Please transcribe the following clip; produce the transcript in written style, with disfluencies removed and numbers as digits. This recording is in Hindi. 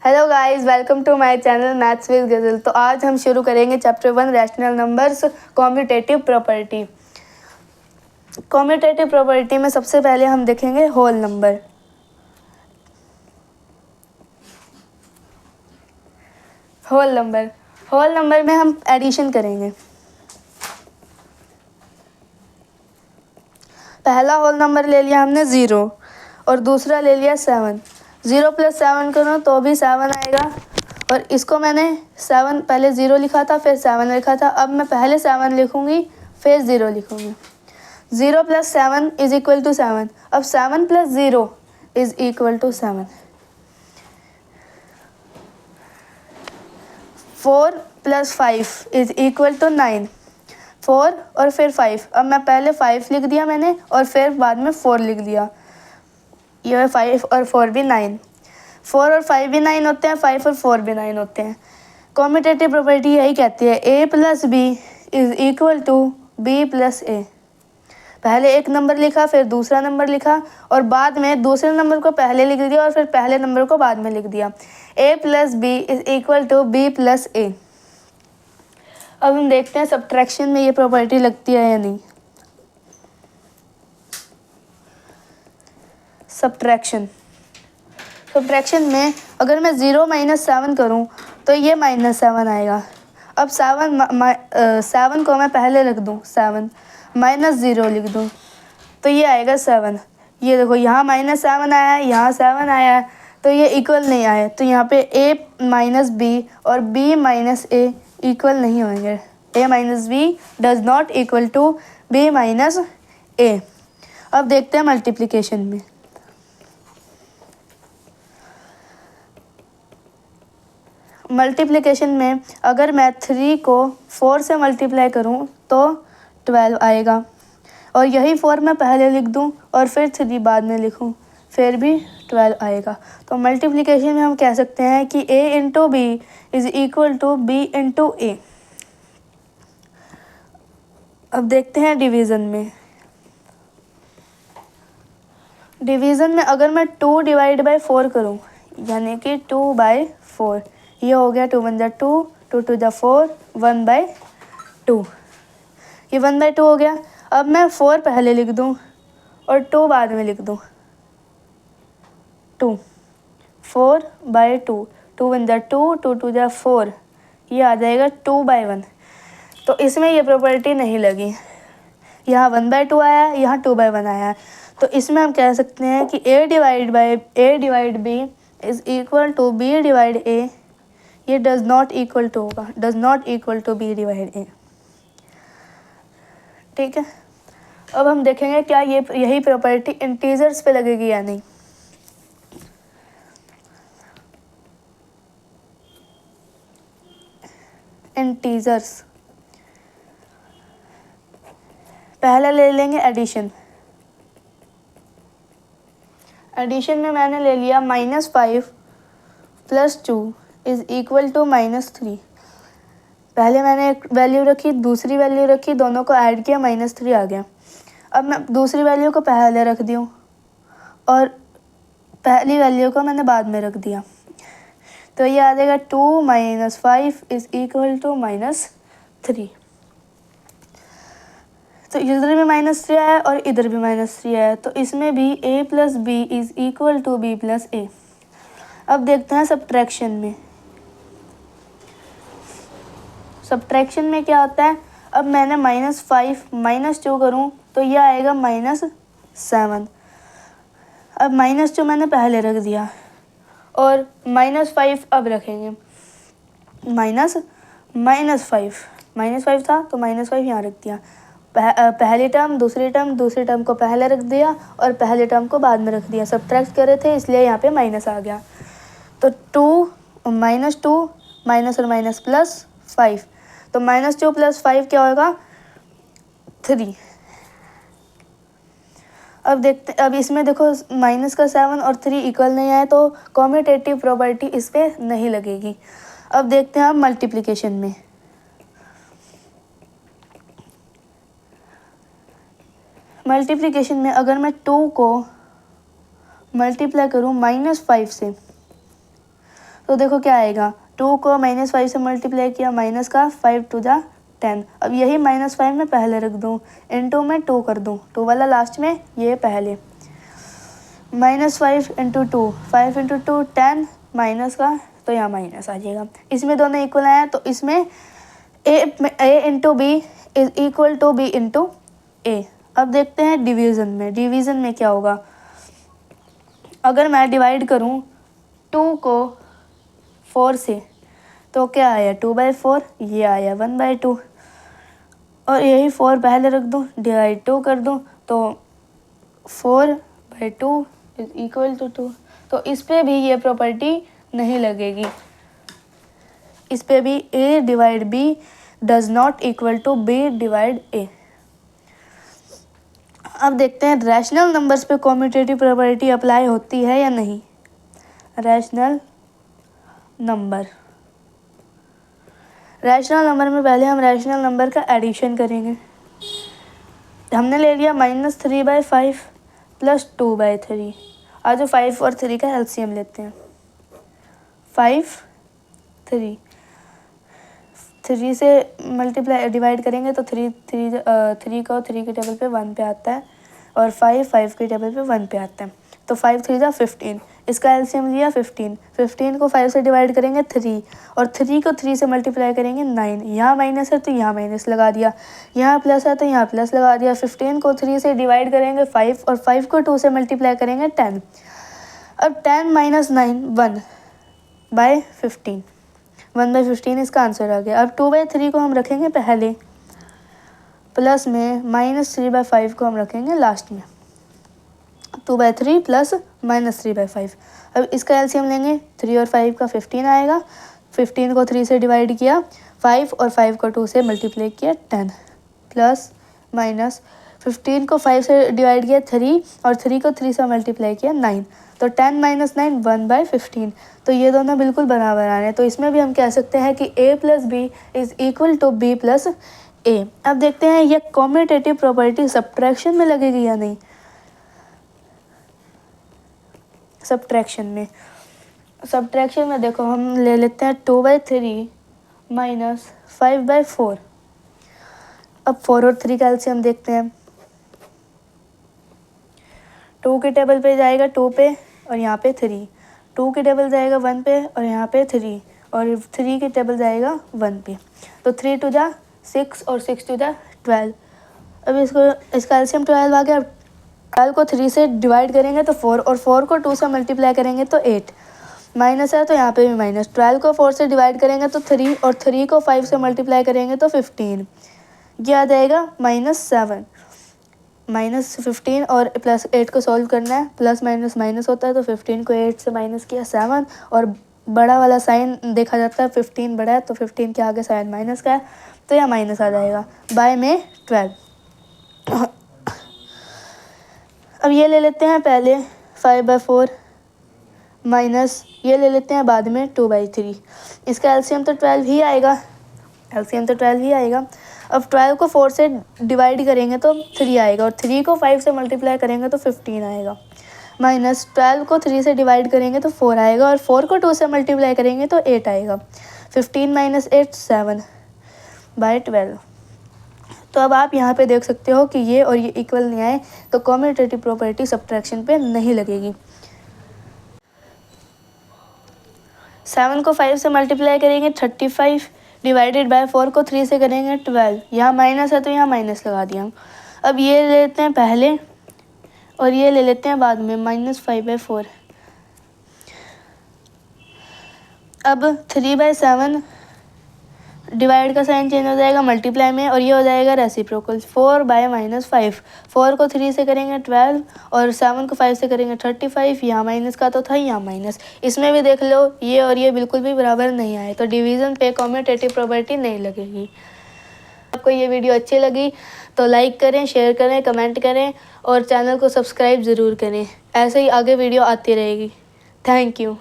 Hello guys, welcome to my channel maths with Ghazal. तो आज हम शुरू करेंगे chapter 1 rational numbers commutative property. Commutative property में सबसे पहले हम देखेंगे होल नंबर। होल नंबर में हम एडिशन करेंगे। पहला होल नंबर ले लिया हमने 0 और दूसरा ले लिया 7। 0 + 7 करो तो भी 7 आएगा। और इसको मैंने 7 पहले 0 लिखा था, फिर 7 लिखा था। अब मैं पहले 7 लिखूंगी, फिर 0 लिखूंगी। 0 + 7 = 7। अब 7 + 0 = 7। 4 + 5 = 9। 4 और फिर 5। अब मैं पहले 5 लिख दिया मैंने और फिर बाद में 4 लिख दिया। ये 5 और 4 भी 9। 4 और 5 भी 9 होते हैं, 5 और 4 भी 9 होते हैं। कॉम्यूटेटिव प्रॉपर्टी यही कहती है a + b = b + a। पहले एक नंबर लिखा, फिर दूसरा नंबर लिखा और बाद में दूसरे नंबर को पहले लिख दिया और फिर पहले नंबर को बाद में लिख दिया। a + b = b + a। अब हम देखते हैं सब्ट्रैक्शन में ये प्रॉपर्टी लगती है या नहीं। सब्ट्रैक्शन में अगर मैं 0 - 7 करूं तो ये -7 आएगा। अब 7 को मैं पहले रख दूं, 7 -0 लिख दूं तो ये आएगा 7। ये देखो यहाँ -7 आया है, यहाँ 7 आया है, तो ये इक्वल नहीं आए। तो यहाँ पे a - b और b - a इक्वल नहीं होंगे। a - b does not equal to b - a। अब देखते हैं मल्टीप्लिकेशन में। मल्टीप्लिकेशन में अगर मैं 3 को 4 से मल्टीप्लाई करूं तो 12 आएगा। और यही 4 मैं पहले लिख दूं और फिर 3 बाद में लिखूं, फिर भी 12 आएगा। तो मल्टीप्लिकेशन में हम कह सकते हैं कि a × b = b × a। अब देखते हैं डिवीज़न में। डिवीज़न में अगर मैं 2 / 4 करूं, यानी कि 2/4, ये हो गया 2 × 2, 2 × 4, 1/2। ये 1/2 हो गया। अब मैं 4 पहले लिख दूं और 2 बाद में लिख दूं, 2, 4/2, 2 × 2, 2 × 4, ये आ जाएगा 2/1। तो इसमें ये प्रॉपर्टी नहीं लगी। यहाँ 1/2 आया है, यहाँ 2/1 आया है। तो इसमें हम कह सकते हैं कि a / b = b / a। ये डज नॉट इक्वल टू होगा, does not equal to b / a। ठीक है। अब हम देखेंगे क्या यही प्रॉपर्टी इंटीजर्स पे लगेगी या नहीं। इंटीजर्स, पहला ले लेंगे एडिशन। एडिशन में मैंने ले लिया -5 + 2 = -3। पहले मैंने एक वैल्यू रखी, दूसरी वैल्यू रखी, दोनों को ऐड किया, -3 आ गया। अब मैं दूसरी वैल्यू को पहले रख दी और पहली वैल्यू को मैंने बाद में रख दिया, तो ये आ जाएगा 2 - 5 = -3। तो इधर भी -3 आया और इधर भी -3 आया, तो इसमें भी a + b = b + a। अब देखते हैं सब्ट्रैक्शन में। सब्ट्रैक्शन में क्या होता है, अब मैंने -5 - 2 करूं तो यह आएगा -7। अब -2 मैंने पहले रख दिया और -5 अब रखेंगे। -5 था तो -5 यहाँ रख दिया। पहली टर्म, दूसरी टर्म को पहले रख दिया और पहले टर्म को बाद में रख दिया। सब्ट्रैक्ट कर रहे थे इसलिए यहाँ पे माइनस आ गया। तो 2 माइनस और माइनस प्लस 5, तो -2 + 5 क्या होगा, 3। अब इसमें देखो माइनस का 7 और 3 इक्वल नहीं आए, तो कॉम्यूटेटिव प्रॉपर्टी इस पर नहीं लगेगी। अब देखते हैं हम मल्टीप्लिकेशन में। मल्टीप्लिकेशन में अगर मैं 2 को मल्टीप्लाई करूँ -5 से तो देखो क्या आएगा, 2 को -5 से मल्टीप्लाई किया, माइनस का 5 टू जा 10। अब यही -5 में पहले रख दूँ, इंटू में 2 कर दूँ, 2 वाला लास्ट में, ये पहले, -5 इंटू 2, 5 इंटू 2 10, माइनस का तो यहाँ माइनस आ जाएगा। इसमें दोनों इक्वल आया तो इसमें a into B is equal to b into A. अब देखते हैं डिवीज़न में, डिवीज़न में क्या होगा। अगर मैं डिवाइड करूँ 2 को 4 से तो क्या आया, 2/4, ये आया 1/2, और यही 4 पहले रख दूँ, डिवाइड 2 कर दूँ तो 4/2 इज इक्वल टू 2। तो इस पे भी ये प्रॉपर्टी नहीं लगेगी, इस पे भी a divide b does not equal to b divide a। अब देखते हैं रैशनल नंबर्स पे कॉम्यूटेटिव प्रॉपर्टी अप्लाई होती है या नहीं। रैशनल नंबर, रैशनल नंबर में पहले हम रैशनल नंबर का एडिशन करेंगे। हमने ले लिया -3/5 प्लस 2/3। आज 5 और 3 का एलसीएम लेते हैं। 5 3 से मल्टीप्लाई डिवाइड करेंगे तो 3 को 3 के टेबल पे 1 पे आता है, और 5 के टेबल पे 1 पे आता है। तो 5 3 जा 15, इसका एलसीएम लिया 15 को 5 से डिवाइड करेंगे 3, और 3 को 3 से मल्टीप्लाई करेंगे 9। यहाँ माइनस है तो यहाँ माइनस लगा दिया, यहाँ प्लस है तो यहाँ प्लस लगा दिया। 15 को 3 से डिवाइड करेंगे 5, और 5 को 2 से मल्टीप्लाई करेंगे 10। अब 10 - 9 1/15, 1/15 इसका आंसर आ गया। अब 2/3 को हम रखेंगे पहले, प्लस में -3/5 को हम रखेंगे लास्ट में। 2/3 प्लस -3/5। अब इसका एलसीएम लेंगे, 3 और 5 का 15 आएगा। 15 को 3 से डिवाइड किया 5, और 5 को 2 से मल्टीप्लाई किया 10, प्लस माइनस 15 को 5 से डिवाइड किया 3, और 3 को 3 से मल्टीप्लाई किया 9। तो 10 - 9 1/15। तो ये दोनों बिल्कुल बराबर आ रहे हैं। तो इसमें भी हम कह सकते हैं कि a plus B is equal to b plus A. अब देखते हैं ये कॉम्यूटेटिव प्रॉपर्टी सब्ट्रैक्शन में लगेगी या नहीं। सब्ट्रैक्शन में देखो हम ले लेते हैं 2/3 माइनस 5/4। अब 4 और 3 का एलसीएम देखते हैं। 2 के टेबल पे जाएगा 2 पे, और यहाँ पे 3। 2 के टेबल जाएगा 1 पे, और यहाँ पे 3, और 3 के टेबल जाएगा 1 पे। तो 3 टू जा 6, और 6 टू जा 12। अब इसका एलसीएम 12 आ गया। 12 को 3 से डिवाइड करेंगे तो 4, और 4 को 2 से मल्टीप्लाई करेंगे तो 8। माइनस है तो यहाँ पे भी माइनस। 12 को 4 से डिवाइड करेंगे तो 3, और 3 को 5 से मल्टीप्लाई करेंगे तो 15। ये आ जाएगा -7। -15 और प्लस 8 को सॉल्व करना है, प्लस माइनस माइनस होता है, तो 15 को 8 से माइनस किया 7, और बड़ा वाला साइन देखा जाता है, 15 बड़ा है तो 15 के आगे साइन माइनस का है, तो यह माइनस आ जाएगा। बाय में 12। अब ये ले लेते हैं पहले 5/4 माइनस ये ले लेते हैं बाद में 2/3। इसका एलसीएम तो 12 ही आएगा, अब 12 को 4 से डिवाइड करेंगे तो 3 आएगा, और 3 को 5 से मल्टीप्लाई करेंगे तो 15 आएगा। माइनस 12 को 3 से डिवाइड करेंगे तो 4 आएगा, और 4 को 2 से मल्टीप्लाई करेंगे तो 8 आएगा। 15 - 8 7/12। तो अब आप यहाँ पे देख सकते हो कि ये और ये इक्वल नहीं आए, तो कॉम्यूटेटिव प्रॉपर्टी सब्ट्रैक्शन पे नहीं लगेगी। 7 को 5 से मल्टीप्लाई करेंगे 35, डिवाइडेड बाय 4 को 3 से करेंगे 12। यहाँ माइनस है तो यहाँ माइनस लगा दिया। अब ये ले लेते हैं पहले, और ये ले लेते हैं बाद में, -5/4। अब 3/7 डिवाइड का साइन चेंज हो जाएगा मल्टीप्लाई में, और ये हो जाएगा रेसिप्रोकल। 4/-5, 4 को 3 से करेंगे 12, और 7 को 5 से करेंगे 35। यहाँ माइनस का तो था, यहाँ माइनस। इसमें भी देख लो ये और ये बिल्कुल भी बराबर नहीं आए, तो डिवीज़न पे कॉम्यूटेटिव प्रॉपर्टी नहीं लगेगी। आपको ये वीडियो अच्छी लगी तो लाइक करें, शेयर करें, कमेंट करें, और चैनल को सब्सक्राइब ज़रूर करें। ऐसे ही आगे वीडियो आती रहेगी। Thank you.